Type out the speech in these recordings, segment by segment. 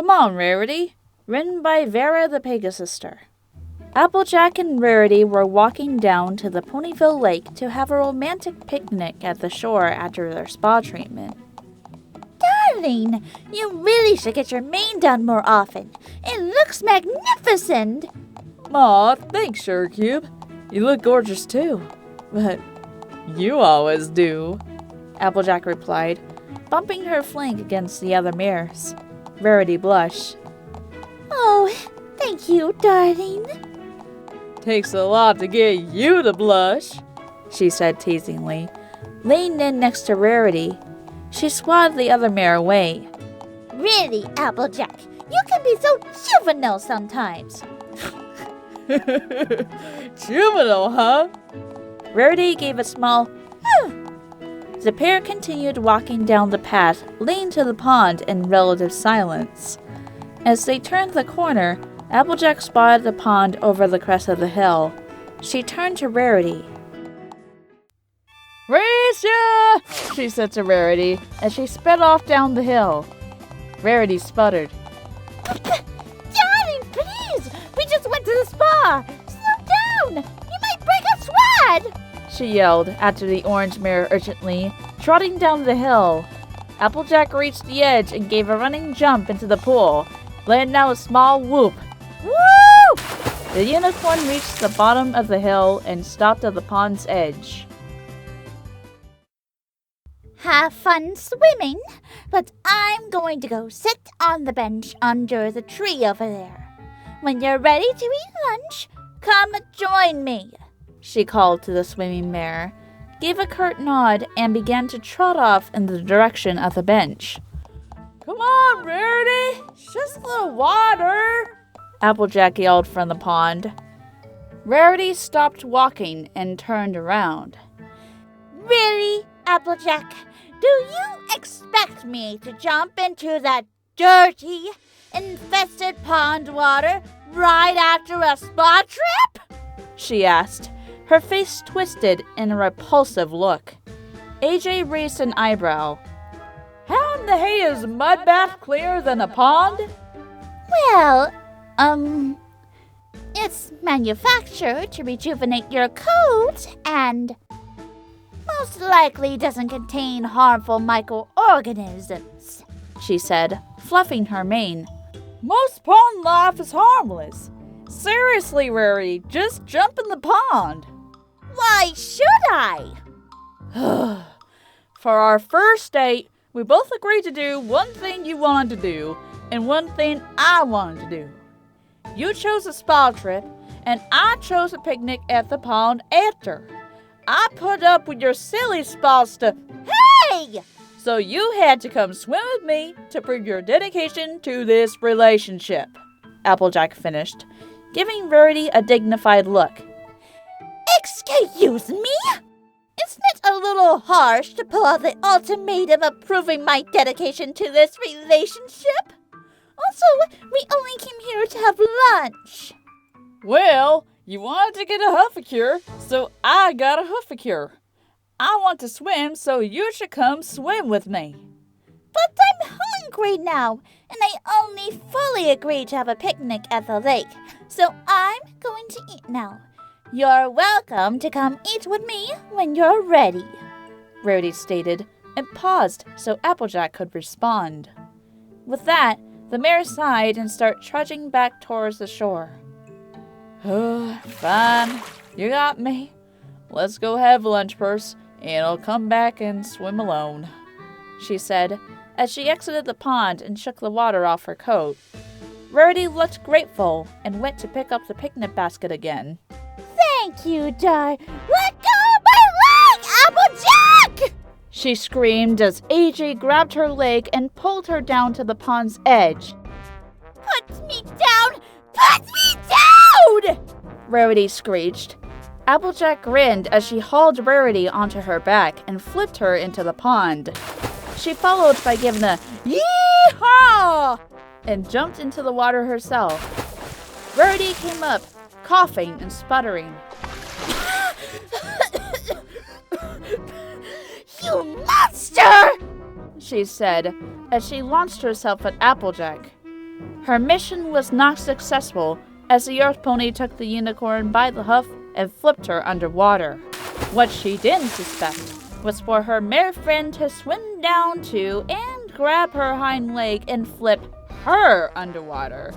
Come on, Rarity. Written by Vera The Pegasister. Applejack and Rarity were walking down to the Ponyville Lake to have a romantic picnic at the shore after their spa treatment. Darling, you really should get your mane done more often. It looks magnificent. Aw, thanks, Sugarcube. You look gorgeous too. But you always do, Applejack replied, bumping her flank against the other mares. Rarity blushed. Oh, thank you, darling. Takes a lot to get you to blush, she said teasingly, laying in next to Rarity. She swatted the other mare away. Really, Applejack, you can be so juvenile sometimes. Juvenile, huh? Rarity gave a small The pair continued walking down the path leading to the pond in relative silence. As they turned the corner, Applejack spotted the pond over the crest of the hill. She turned to Rarity. "Race ya!" she said to Rarity as she sped off down the hill. Rarity sputtered. Darling, please! We just went to the spa! Slow down! You might break a sweat! She yelled after the orange mare urgently, trotting down the hill. Applejack reached the edge and gave a running jump into the pool, letting out a small whoop. Woo! The unicorn reached the bottom of the hill and stopped at the pond's edge. Have fun swimming, but I'm going to go sit on the bench under the tree over there. When you're ready to eat lunch, come join me, she called to the swimming mare, gave a curt nod, and began to trot off in the direction of the bench. "Come on, Rarity! It's just a little water!" Applejack yelled from the pond. Rarity stopped walking and turned around. Really, Applejack? Do you expect me to jump into that dirty, infested pond water right after a spa trip? She asked, her face twisted in a repulsive look. AJ raised an eyebrow. "How in the hay is a mud bath cleaner than a pond?" Well, it's manufactured to rejuvenate your coat and most likely doesn't contain harmful microorganisms, she said, fluffing her mane. "Most pond life is harmless. Seriously, Rarity, just jump in the pond." Why should I? For our first date, we both agreed to do one thing you wanted to do and one thing I wanted to do. You chose a spa trip, and I chose a picnic at the pond after. I put up with your silly spa stuff. Hey! So you had to come swim with me to prove your dedication to this relationship, Applejack finished, giving Rarity a dignified look. Excuse me? Isn't it a little harsh to pull out the ultimatum of proving my dedication to this relationship? Also, we only came here to have lunch. Well, you wanted to get a huffacure, so I got a huffacure. I want to swim, so you should come swim with me. But I'm hungry now, and I only fully agreed to have a picnic at the lake, so I'm going to eat now. You're welcome to come eat with me when you're ready, Rarity stated, and paused so Applejack could respond. With that, the mare sighed and started trudging back towards the shore. Fine, you got me. Let's go have lunch first, and I'll come back and swim alone, she said, as she exited the pond and shook the water off her coat. Rarity looked grateful and went to pick up the picnic basket again. Thank you, Dar. Let go of my leg, Applejack! She screamed as AJ grabbed her leg and pulled her down to the pond's edge. Put me down! Put me down! Rarity screeched. Applejack grinned as she hauled Rarity onto her back and flipped her into the pond. She followed by giving a yee-haw and jumped into the water herself. Rarity came up, coughing and sputtering. You monster! She said as she launched herself at Applejack. Her mission was not successful, as the Earth Pony took the unicorn by the hoof and flipped her underwater. What she didn't suspect was for her mare friend to swim down to and grab her hind leg and flip her underwater.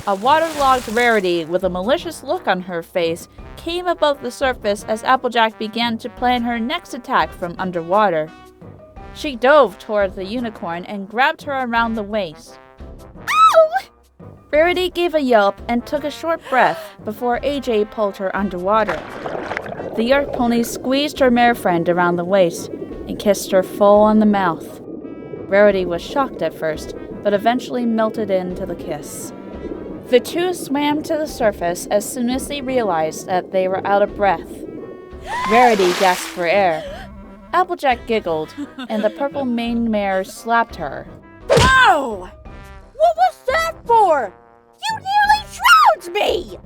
A waterlogged Rarity with a malicious look on her face came above the surface as Applejack began to plan her next attack from underwater. She dove toward the unicorn and grabbed her around the waist. Ow! Rarity gave a yelp and took a short breath before AJ pulled her underwater. The Earth Pony squeezed her mare friend around the waist and kissed her full on the mouth. Rarity was shocked at first, but eventually melted into the kiss. The two swam to the surface as soon as they realized that they were out of breath. Rarity gasped for air. Applejack giggled, and the purple maned mare slapped her. Ow! What was that for? You nearly drowned me!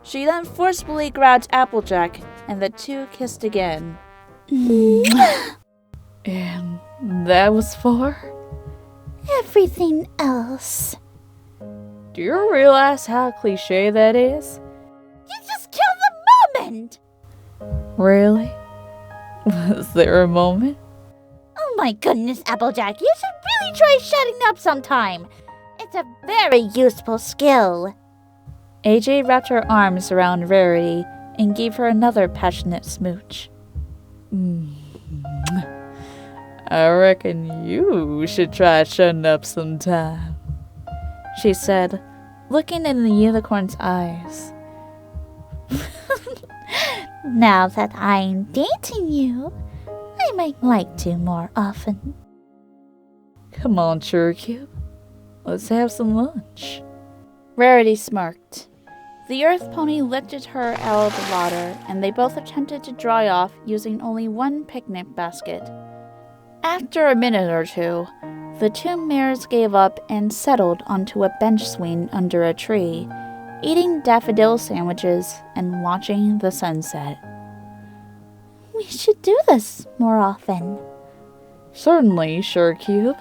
She then forcefully grabbed Applejack, and the two kissed again. And that was for? Everything else. Do you realize how cliche that is? You just killed the moment! Really? Was there a moment? Oh my goodness, Applejack, you should really try shutting up sometime. It's a very useful skill. AJ wrapped her arms around Rarity and gave her another passionate smooch. I reckon you should try shutting up sometime, she said, looking in the unicorn's eyes. Now that I'm dating you, I might like to more often. Come on, Churcube. Let's have some lunch. Rarity smirked. The Earth Pony lifted her out of the water, and they both attempted to dry off using only one picnic basket. After a minute or two, the two mares gave up and settled onto a bench swing under a tree, eating daffodil sandwiches and watching the sunset. We should do this more often. Certainly, Surecube.